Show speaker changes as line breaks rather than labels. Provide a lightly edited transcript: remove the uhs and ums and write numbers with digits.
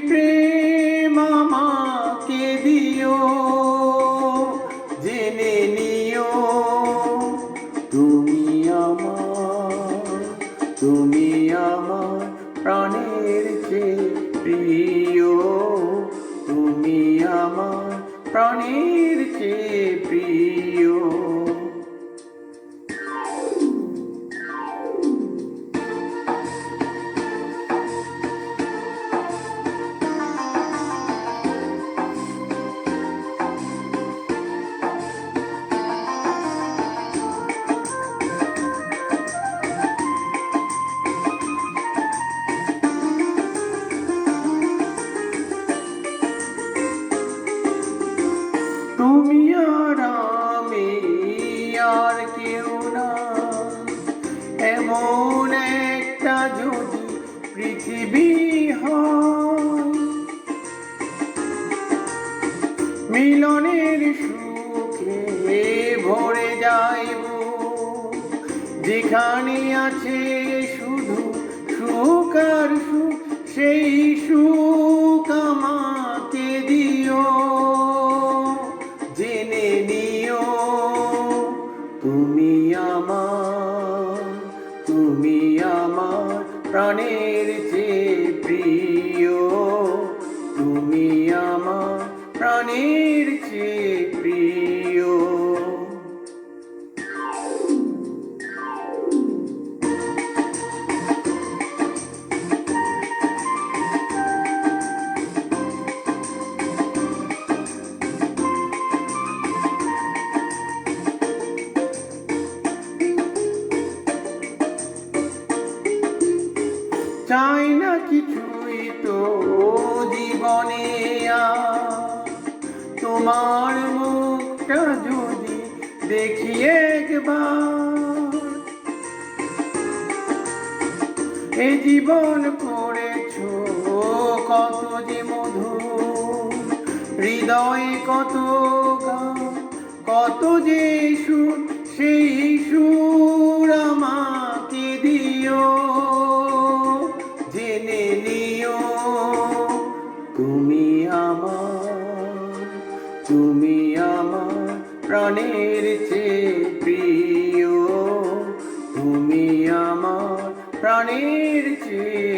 প্রেম আমাকে দিও, জেনে নিও তুমি আমার, তুমি আমার প্রাণের চেয়ে প্রিয়, তুমি আমার প্রাণের চেয়ে প্রিয়। তুমি আর আমি আর কেউ না, এমন একটা যদি পৃথিবী হয়, মিলনের সুখে ভরে যাইব, যেখানে আছে শুধু সুখ আর সুখ, সেই সুখ আমাকে দিও, জেনে নিও তুমি আমার, তুমি আমার প্রাণের চেয়ে প্রিয়, তুমি আমার প্রাণের চেয়ে প্রিয়। চাই না কিছুই তো জীবনে তোমার মুখটা যদি দেখি একবার, এই জীবন করেছো কত যে মধুর, হৃদয়ে কত গান, কত যে সুর, সেই সুর আমাকে দিও, জেনে নিও তুমি আমার, তুমি আমার প্রাণের চেয়ে প্রিয়, তুমি আমার প্রাণের চেয়ে